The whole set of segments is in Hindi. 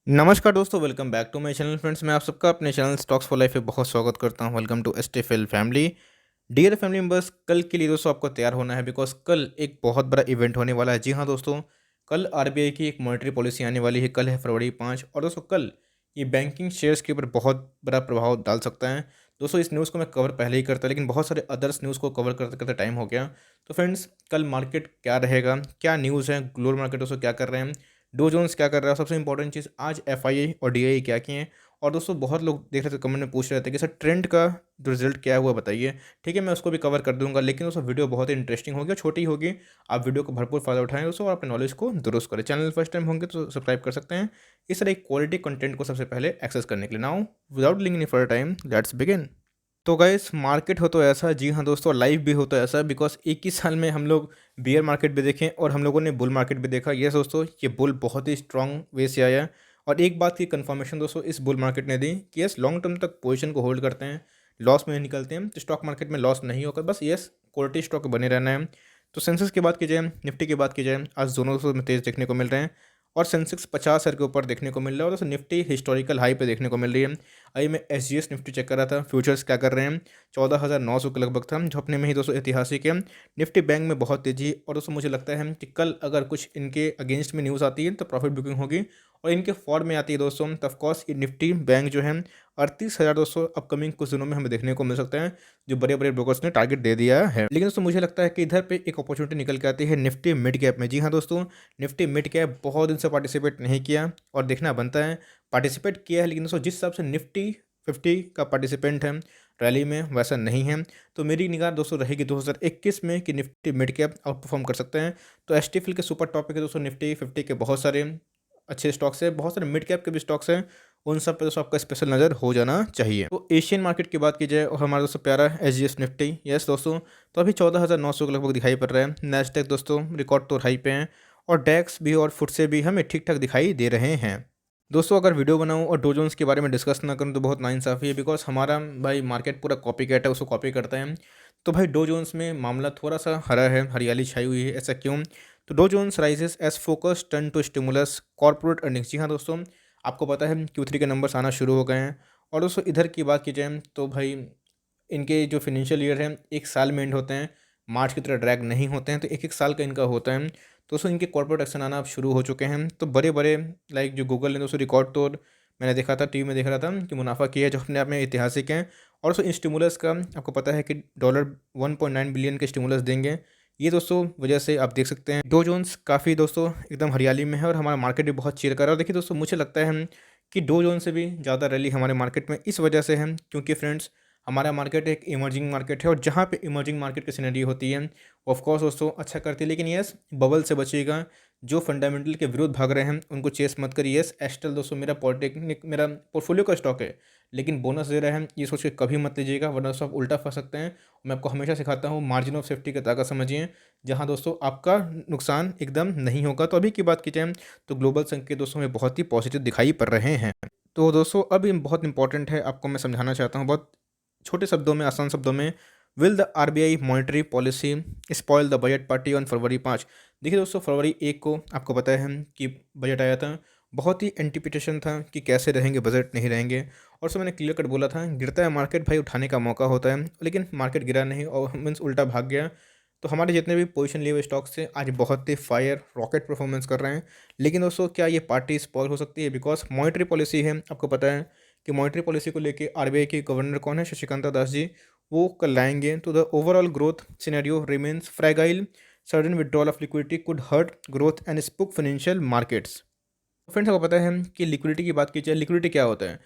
नमस्कार दोस्तों, welcome back to my channel friends. मैं आप सबका अपने चैनल स्टॉक्स फॉर लाइफ पे बहुत स्वागत करता हूं। Welcome to STFL family. Dear family members, कल के लिए दोस्तों आपको तैयार होना है बिकॉज कल एक बहुत बड़ा इवेंट होने वाला है। जी हाँ दोस्तों, कल आरबीआई की एक मॉनेटरी पॉलिसी आने वाली है। कल है फरवरी 5 और दोस्तों कल ये बैंकिंग शेयर्स के ऊपर बहुत बड़ा प्रभाव डाल सकता है। दोस्तों इस न्यूज़ को मैं कवर पहले ही करता लेकिन बहुत सारे अदर्स न्यूज़ को कवर करते करते टाइम हो गया। तो फ्रेंड्स, कल मार्केट क्या रहेगा, क्या न्यूज़ है, ग्लोबल मार्केट दोस्तों क्या कर रहे हैं, डो जोन्स क्या कर रहा है, सबसे इंपॉर्टेंट चीज़ आज एफआईआई और डीआईआई क्या किए हैं। और दोस्तों बहुत लोग देख रहे थे, कमेंट में पूछ रहे थे कि सर ट्रेंड का जो रिजल्ट क्या हुआ बताइए। ठीक है, मैं उसको भी कवर कर दूंगा लेकिन दोस्तों वीडियो बहुत ही इंटरेस्टिंग होगी और छोटी होगी। आप वीडियो को भरपूर फायदा उठाएं दोस्तों और अपने नॉलेज को दुरुस्त करें। चैनल फर्स्ट टाइम होंगे तो सब्सक्राइब कर सकते हैं इस तरह क्वालिटी कंटेंट को सबसे पहले एक्सेस करने के लिए। Now without link any further time, let's begin. तो गाइस, मार्केट हो तो ऐसा, जी हाँ दोस्तों, लाइव भी हो तो ऐसा बिकॉज एक ही साल में हम लोग बियर मार्केट भी देखें और हम लोगों ने बुल मार्केट भी देखा। ये दोस्तों ये बुल बहुत ही स्ट्रांग वे से आया है और एक बात की कंफर्मेशन दोस्तों इस बुल मार्केट ने दी कि यस लॉन्ग टर्म तक पोजीशन को होल्ड करते हैं, लॉस में निकलते हैं तो स्टॉक मार्केट में लॉस नहीं होगा, बस यस क्वालिटी स्टॉक बने रहना है। तो सेंसेक्स की बात की जाए, निफ्टी की बात की जाए, आज दोनों दोस्तों में तेज़ देखने को मिल रहे हैं और सेंसेक्स 50 के ऊपर देखने को मिल रहा है और दोस्तों निफ्टी हिस्टोरिकल हाई पे देखने को मिल रही है। अभी मैं एसजीएस निफ्टी चेक कर रहा था, फ्यूचर्स क्या कर रहे हैं, 14,900 के लगभग था जो अपने में ही दोस्तों ऐतिहासिक है। निफ्टी बैंक में बहुत तेजी और दोस्तों मुझे लगता है कि कल अगर कुछ इनके अगेंस्ट में न्यूज़ आती है तो प्रॉफिट बुकिंग होगी और इनके फॉर में आती है दोस्तों तो ऑफकोर्स ये निफ्टी बैंक जो है 38,000 दोस्तों अपकमिंग कुछ दिनों में हमें देखने को मिल सकता है, जो बड़े बड़े ब्रोकर्स ने टारगेट दे दिया है। लेकिन दोस्तों मुझे लगता है कि इधर पे एक अपॉर्चुनिटी निकल के आती है निफ्टी मिड कैप में। जी हाँ दोस्तों, निफ्टी मिड कैप बहुत दिन से पार्टिसिपेट नहीं किया और देखना बनता है। पार्टिसिपेट किया है लेकिन दोस्तों जिस हिसाब से निफ्टी 50 का पार्टिसिपेंट है रैली में वैसा नहीं है। तो मेरी निगाह दोस्तों रहेगी 2021 में कि Nifty mid cap out perform कर सकते हैं। तो एसटीएफएल के सुपर टॉप के दोस्तों निफ्टी 50 के बहुत सारे अच्छे स्टॉक्स है, बहुत सारे मिड कैप के भी स्टॉक्स हैं, उन सब पे दोस्तों आपका स्पेशल नज़र हो जाना चाहिए। तो एशियन मार्केट की बात की जाए और हमारा दोस्तों प्यारा एसजीएस निफ्टी, यस दोस्तों, तो अभी 14,900 के लगभग दिखाई पड़ रहा है। नेस्डैक दोस्तों रिकॉर्ड तोड़ हाई पे हैं और डैक्स भी और फुटसे भी हमें ठीक ठाक दिखाई दे रहे हैं। दोस्तों अगर वीडियो बनाऊं और डो जोन्स के बारे में डिस्कस ना करूं तो बहुत नाइंसाफ़ी है बिकॉज हमारा भाई मार्केट पूरा कॉपी कैट है, उसको कॉपी करते हैं। तो भाई डो जोन्स में मामला थोड़ा सा हरा है, हरियाली छाई हुई है, ऐसा क्यों? तो Dow Jones rises as focus turn to stimulus corporate earnings. जी हाँ दोस्तों, आपको पता है Q3 के नंबर्स आना शुरू हो गए हैं और दोस्तों इधर की बात की जाए तो भाई इनके जो फिनेंशियल ईयर है एक साल में एंड होते हैं, मार्च की तरह ड्रैग नहीं होते हैं, तो एक एक साल का इनका होता है। तो दोस्तों इनके कॉर्पोरेट एक्शन आना अब शुरू हो चुके हैं। तो बड़े बड़े लाइक जो गूगल ने दोस्तों रिकॉर्ड तोड़, मैंने देखा था टीवी में देख रहा था कि मुनाफा किया है जो अपने आप में ऐतिहासिक है। और दोस्तों स्टिमुलस का आपको पता है कि $1.9 बिलियन के स्टिमुलस देंगे। ये दोस्तों वजह से आप देख सकते हैं डो जोन्स काफ़ी दोस्तों एकदम हरियाली में है और हमारा मार्केट भी बहुत चीर कर रहा है। और देखिए दोस्तों मुझे लगता है कि डो जोन से भी ज़्यादा रैली हमारे मार्केट में इस वजह से है क्योंकि फ्रेंड्स हमारा मार्केट एक इमर्जिंग मार्केट है और जहाँ पे इमर्जिंग मार्केट की सिनेरियो होती है ऑफ कोर्स दोस्तों अच्छा करती है, लेकिन यस बबल से बचिएगा। जो फंडामेंटल के विरुद्ध भाग रहे हैं उनको चेस मत करिए। यस एस्टेल दोस्तों मेरा पॉलिटेक्निक मेरा पोर्टफोलियो का स्टॉक है लेकिन बोनस दे रहे हैं, ये सोच के कभी मत लीजिएगा वरना दोस्तों आप उल्टा फंस सकते हैं। मैं आपको हमेशा सिखाता हूँ मार्जिन ऑफ सेफ्टी की ताकत समझिए, जहाँ दोस्तों आपका नुकसान एकदम नहीं होगा। तो अभी की बात की जाए तो ग्लोबल संकेत दोस्तों में बहुत ही पॉजिटिव दिखाई पड़ रहे हैं। तो दोस्तों अब ये बहुत इंपॉर्टेंट है, आपको मैं समझाना चाहता हूँ बहुत छोटे शब्दों में, आसान शब्दों में। Will the RBI monetary policy spoil the budget party on फरवरी 5? देखिए दोस्तों फरवरी 1 को आपको पता है कि बजट आया था, बहुत ही एंटिपिटेशन था कि कैसे रहेंगे बजट, नहीं रहेंगे। और सो मैंने क्लियर कट बोला था गिरता है मार्केट भाई उठाने का मौका होता है, लेकिन मार्केट गिरा नहीं और मीन्स उल्टा भाग गया। तो हमारे जितने भी पोजीशन लिए हुए स्टॉक्स थे आज बहुत ही फायर रॉकेट परफॉर्मेंस कर रहे हैं। लेकिन दोस्तों क्या ये पार्टी स्पॉइल हो सकती है? बिकॉज मॉनेटरी पॉलिसी है, आपको पता है कि मॉनेटरी पॉलिसी को लेके आरबीआई के गवर्नर कौन है, शशिकांता दास जी, वो कल लाएंगे। तो the overall growth scenario remains fragile, sudden withdrawal of liquidity could hurt growth and spook financial markets. Friends आपको पता है कि लिक्विडिटी की बात की जाए, लिक्विडिटी क्या होता है?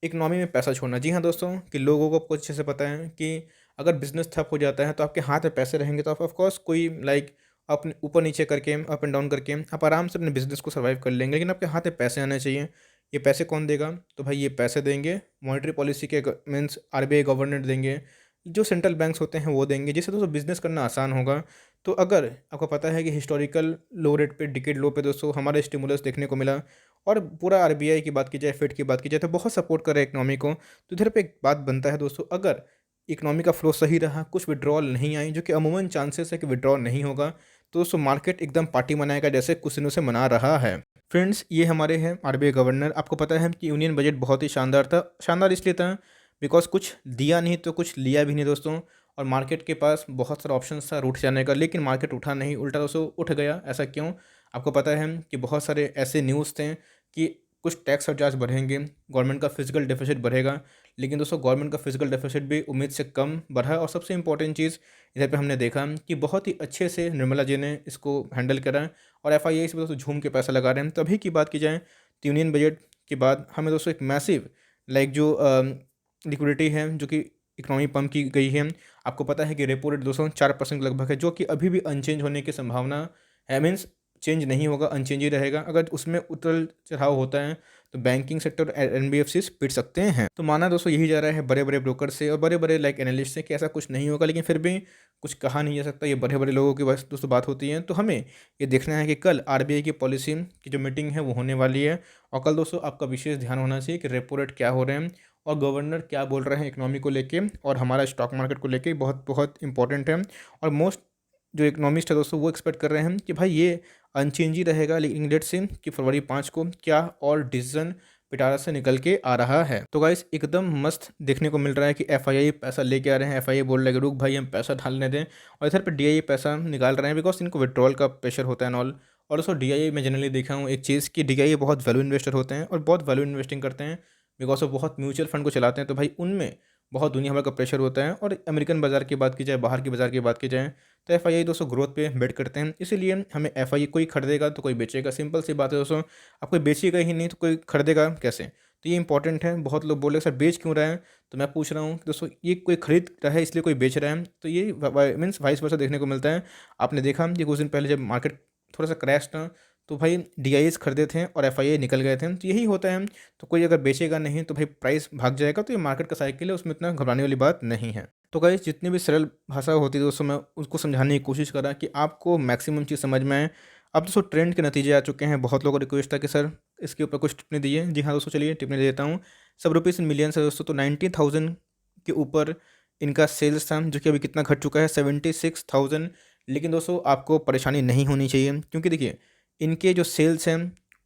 इकोनॉमी में पैसा छोड़ना। जी हाँ दोस्तों, कि लोगों को आपको अच्छे से पता है कि अगर बिजनेस ठप हो जाता है तो आपके हाथ में पैसे रहेंगे तो आप ऑफकोर्स कोई लाइक अपने ऊपर नीचे करके अप एंड डाउन करके आप आराम से अपने बिजनेस को सर्वाइव कर लेंगे, लेकिन आपके हाथ में पैसे आने चाहिए। ये पैसे कौन देगा? तो भाई ये पैसे देंगे मॉनेटरी पॉलिसी के मीन्स आरबीआई गवर्नर देंगे, जो सेंट्रल बैंक्स होते हैं वो देंगे, जिससे दोस्तों बिजनेस करना आसान होगा। तो अगर आपको पता है कि हिस्टोरिकल लो रेट पे, डिकेड लो पे दोस्तों हमारा स्टिमुलस देखने को मिला और पूरा आरबीआई की बात की जाए, फेड की बात की जाए तो बहुत सपोर्ट कर रहा है इकनॉमी को। तो इधर पे एक बात बनता है दोस्तों, अगर इकनॉमी का फ्लो सही रहा, कुछ विड्रॉल नहीं आई, जो कि अमूमन चांसेस है कि विड्रॉल नहीं होगा, तो दोस्तों मार्केट एकदम पार्टी मनाएगा जैसे कुछ दिनों से मना रहा है। फ्रेंड्स, ये हमारे हैं आरबीआई गवर्नर। आपको पता है कि यूनियन बजट बहुत ही शानदार था। शानदार इसलिए था बिकॉज़ कुछ दिया नहीं तो कुछ लिया भी नहीं दोस्तों, और मार्केट के पास बहुत सारा ऑप्शंस था रूठ जाने का, लेकिन मार्केट उठा नहीं, उल्टा दोस्तों उठ गया। ऐसा क्यों? आपको पता है कि बहुत सारे ऐसे न्यूज़ थे कि कुछ टैक्स और चार्ज बढ़ेंगे, गवर्नमेंट का फिजिकल डेफिसिट बढ़ेगा, लेकिन दोस्तों गवर्नमेंट का फिजिकल डेफिसिट भी उम्मीद से कम बढ़ा। और सबसे इंपॉर्टेंट चीज़ इधर पे हमने देखा कि बहुत ही अच्छे से निर्मला जी ने इसको हैंडल करा, और एफआईआई इस पे दोस्तों झूम के पैसा लगा रहे हैं। तो अभी की बात की जाए तो यूनियन बजट के बाद हमें दोस्तों एक मैसिव लाइक जो लिक्विडिटी है जो कि इकोनॉमी पंप की गई है। आपको पता है कि रेपो रेट दोस्तों 4% लगभग है, जो कि अभी भी अनचेंज होने की संभावना है। मीन्स चेंज नहीं होगा, अनचेंज ही रहेगा। अगर उसमें उतार चढ़ाव होता है तो बैंकिंग सेक्टर एनबीएफसीज पिट सकते हैं। तो माना दोस्तों यही जा रहा है बड़े बड़े ब्रोकर से और बड़े बड़े लाइक एनालिस्ट से कि ऐसा कुछ नहीं होगा, लेकिन फिर भी कुछ कहा नहीं जा सकता। ये बड़े बड़े लोगों की बस दोस्तों बात होती है। तो हमें ये देखना है कि कल आरबीआई की पॉलिसी की जो मीटिंग है वो होने वाली है, और कल दोस्तों आपका विशेष ध्यान होना चाहिए कि रेपो रेट क्या हो रहे हैं और गवर्नर क्या बोल रहे हैं इकोनॉमी को लेके और हमारा स्टॉक मार्केट को लेके। बहुत बहुत इंपॉर्टेंट है। और मोस्ट जो इकोनॉमिस्ट है दोस्तों वो एक्सपेक्ट कर रहे हैं कि भाई ये अनचेंज ही रहेगा, लेकिन लेट्स से कि फरवरी 5 को क्या और डिसीजन पिटारा से निकल के आ रहा है। तो गाइस एकदम मस्त देखने को मिल रहा है कि एफआईआई पैसा लेके आ रहे हैं। एफआईआई बोल रहे हैं कि रुक भाई हम पैसा ढालने दें, और इधर पर डीआईआई पैसा निकाल रहे हैं बिकॉज इनको विड्रॉल का प्रेशर होता है एंड ऑल। और दोस्तों डीआईआई में जनरली देखा हूँ एक चीज़ कि डीआईआई बहुत वैल्यू इन्वेस्टर होते हैं और बहुत वैल्यू इन्वेस्टिंग करते हैं बिकॉज वो बहुत म्यूचुअल फंड को चलाते हैं। तो भाई उनमें बहुत दुनिया भर का प्रेशर होता है। और अमेरिकन बाजार की बात की जाए, बाहर की बाजार की बात की जाए, तो एफआईआई दोस्तों ग्रोथ पे बेट करते हैं। इसीलिए हमें एफआईआई कोई खरीदेगा तो कोई बेचेगा, सिंपल सी बात है दोस्तों। आप कोई बेचेगा ही नहीं तो कोई खरीदेगा कैसे? तो ये इंपॉर्टेंट है। बहुत लोग बोले सर बेच क्यों रहे हैं, तो मैं पूछ रहा हूँ कि दोस्तों ये कोई खरीद रहा है इसलिए कोई बेच रहा है, तो ये मीन्स वाइस वर्सा देखने को मिलता है। आपने देखा कि कुछ दिन पहले जब मार्केट थोड़ा सा क्रैश था तो भाई डीआईएस खरीदे थे और एफआईआई निकल गए थे। तो यही होता है। तो कोई अगर बेचेगा नहीं तो भाई प्राइस भाग जाएगा। तो ये मार्केट का साइकिल है, उसमें इतना घबराने वाली बात नहीं है। तो गाइस जितनी भी सरल भाषा होती है दोस्तों मैं उसको समझाने की कोशिश करा कि आपको मैक्सिमम चीज़ समझ में आए। अब दोस्तों ट्रेंड के नतीजे आ चुके हैं। बहुत लोगों को रिक्वेस्ट था कि सर इसके ऊपर कुछ टिप्पणी दीजिए। जी हाँ दोस्तों, चलिए टिप्पणी दे देता हूँ। सब रुपीज़ इन मिलियंस है दोस्तों। तो 90,000 के ऊपर इनका सेल्स था, जो कि अभी कितना घट चुका है 76,000। लेकिन दोस्तों आपको परेशानी नहीं होनी चाहिए, क्योंकि देखिए इनके जो सेल्स हैं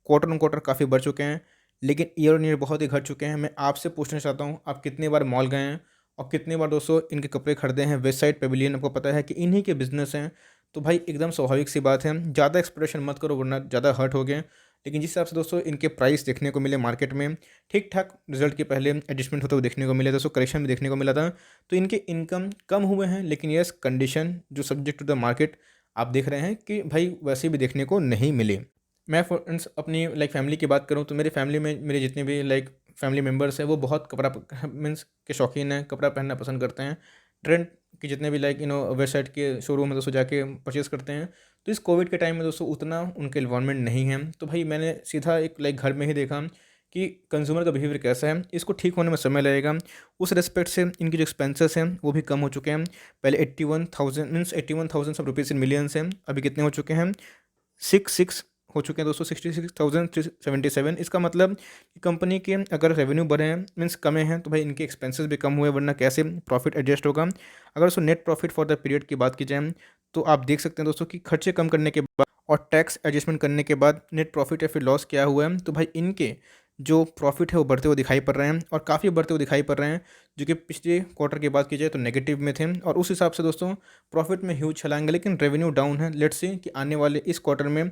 क्वार्टर ऑन क्वार्टर काफ़ी बढ़ चुके हैं, लेकिन ईयर ऑन ईयर बहुत ही घट चुके हैं। मैं आपसे पूछना चाहता हूँ आप कितने बार मॉल गए हैं और कितने बार दोस्तों इनके कपड़े खरीदे हैं? वेस्ट साइड पेविलियन आपको पता है कि इन्हीं के बिजनेस हैं। तो भाई एकदम स्वाभाविक सी बात है, ज़्यादा एक्सपेक्टेशन मत करो वरना ज़्यादा हर्ट हो गए। लेकिन जिस हिसाब से दोस्तों इनके प्राइस देखने को मिले मार्केट में, ठीक ठाक रिजल्ट के पहले एडजस्टमेंट होते हुए देखने को मिले दोस्तों, करेक्शन भी देखने को मिला था। तो इनके इनकम कम हुए हैं, लेकिन यस कंडीशन जो सब्जेक्ट टू द मार्केट आप देख रहे हैं कि भाई वैसे भी देखने को नहीं मिले। मैं फ्रेंड्स अपनी लाइक फैमिली की बात करूँ तो मेरी फैमिली में मेरे जितने भी लाइक फैमिली मेम्बर्स हैं वो बहुत कपड़ा मीन्स के शौकीन हैं, कपड़ा पहनना पसंद करते हैं। ट्रेंड के जितने भी लाइक वेबसाइट के शोरूम में दोस्तों जाके परचेज करते हैं। तो इस कोविड के टाइम में दोस्तों उतना उनके इन्वायरमेंट नहीं है। तो भाई मैंने सीधा एक लाइक घर में ही देखा कि कंज्यूमर का बिहेवियर कैसा है। इसको ठीक होने में समय लगेगा। उस रिस्पेक्ट से इनके जो एक्सपेंसेस हैं वो भी कम हो चुके हैं। पहले 81,000 मीन्स 81,000 सब रुपीज़ इन मिलियंस हैं, अभी कितने हो चुके हैं? 6 हो चुके हैं दोस्तों, 66,377। इसका मतलब कि कंपनी के अगर रेवेन्यू बढ़े हैं मीन्स कमे हैं तो भाई इनके एक्सपेंसेस भी कम हुए, वरना कैसे प्रॉफिट एडजस्ट होगा? अगर उसको net profit for the period की बात की जाए तो आप देख सकते हैं दोस्तों कि खर्चे कम करने के बाद और टैक्स एडजस्टमेंट करने के बाद नेट प्रॉफिट या फिर लॉस क्या हुआ है? तो भाई इनके जो प्रॉफिट है वो बढ़ते हुए दिखाई पड़ रहे हैं और काफ़ी बढ़ते हुए दिखाई पड़ रहे हैं, जो कि पिछले क्वार्टर की बात की जाए तो नेगेटिव में थे। और उस हिसाब से दोस्तों प्रॉफिट में ह्यूज छलांगे, लेकिन रेवेन्यू डाउन है। लेट्स सी कि आने वाले इस क्वार्टर में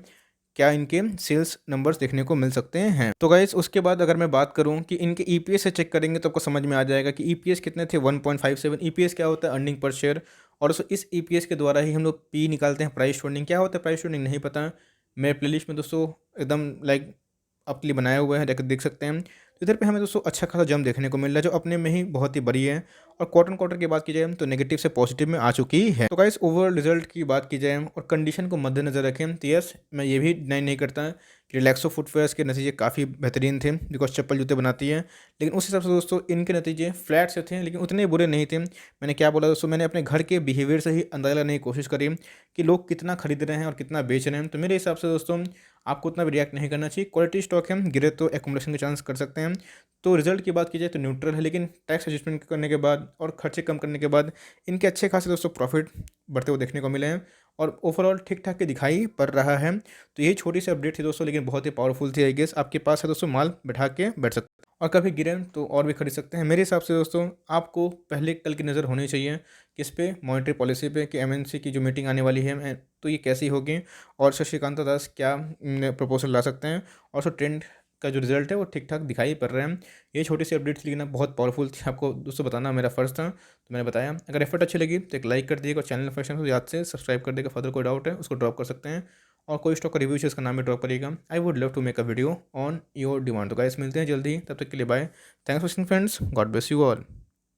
क्या इनके सेल्स नंबर्स देखने को मिल सकते हैं। तो गाइस उसके बाद अगर मैं बात करूं कि इनके ईपीएस से चेक करेंगे तो आपको समझ में आ जाएगा कि ईपीएस कितने थे 1.57। ईपीएस क्या होता है? Earning per share. और इस ईपीएस के द्वारा ही हम लोग पी निकालते हैं। प्राइस टू अर्निंग क्या होता है? प्राइस टू अर्निंग नहीं पता? मेरे प्लेलिस्ट में दोस्तों एकदम लाइक आपके लिए बनाया हुआ है, जाकर देख सकते हैं। तो इधर पे हमें दोस्तों अच्छा खासा जंप देखने को मिल रहा है, जो अपने में ही बहुत ही बड़ी है। और क्वार्टर की बात की जाए तो नेगेटिव से पॉजिटिव में आ चुकी है। तो गाइस ओवरऑल रिजल्ट की बात की जाए और कंडीशन को मद्देनजर रखें तो यस मैं ये भी डिनाई नहीं करता कि रिलैक्सो फुटवेयर्स के नतीजे काफ़ी बेहतरीन थे बिकॉज चप्पल जूते बनाती है। लेकिन उस हिसाब से दोस्तों इनके नतीजे फ्लैट से थे, लेकिन उतने बुरे नहीं थे। मैंने क्या बोला दोस्तों, मैंने अपने घर के बिहेवियर से ही अंदाजा लगाने की कोशिश करी कि लोग कितना खरीद रहे हैं और कितना बेच रहे हैं। तो मेरे हिसाब से दोस्तों आपको उतना भी रिएक्ट नहीं करना चाहिए। क्वालिटी स्टॉक है, गिरे तो एकोमोडेशन के चांस कर सकते हैं। तो रिजल्ट की बात की जाए तो न्यूट्रल है, लेकिन टैक्स एडजस्टमेंट करने के बाद और खर्चे कम करने के बाद इनके अच्छे खासे दोस्तों प्रॉफिट बढ़ते हुए देखने को मिले हैं। और ओवरऑल ठीक-ठाक ही दिखाई पड़ रहा है। तो यही छोटी-सी अपडेट थी दोस्तों, लेकिन बहुत ही पावरफुल थी आई गेस। आपके पास है दोस्तों, माल बैठा के बैठ सकते हैं और कभी गिरे तो और भी खरीद सकते हैं। मेरे हिसाब से दोस्तों आपको पहले कल की नज़र होनी चाहिए किस पे, मॉनेटरी पॉलिसी पे, कि एमएनसी की जो मीटिंग आने वाली है तो ये कैसी होगी और शशिकांता दास क्या प्रपोजल ला सकते हैं, और सो ट्रेंड का जो रिजल्ट है वो ठीक-ठाक दिखाई पड़ रहे हैं। ये छोटी-सी अपडेट थी, लेकिन बहुत पावरफुल थी, आपको दोस्तों बताना मेरा फ़र्ज़ था, तो मैंने बताया। अगर एफर्ट अच्छी लगी तो एक लाइक कर दिएगा और चैनल फर्स्ट टाइम तो याद से सब्सक्राइब कर देगा। फर्दर कोई डाउट है उसको ड्रॉप कर सकते हैं, और कोई स्टॉक का रिव्यू है इसका नाम भी ड्रॉप करिएगा। I would love to make a video on your demand. तो गाइस मिलते हैं जल्दी, तब तक के लिए bye. Thanks for watching friends, God bless you all.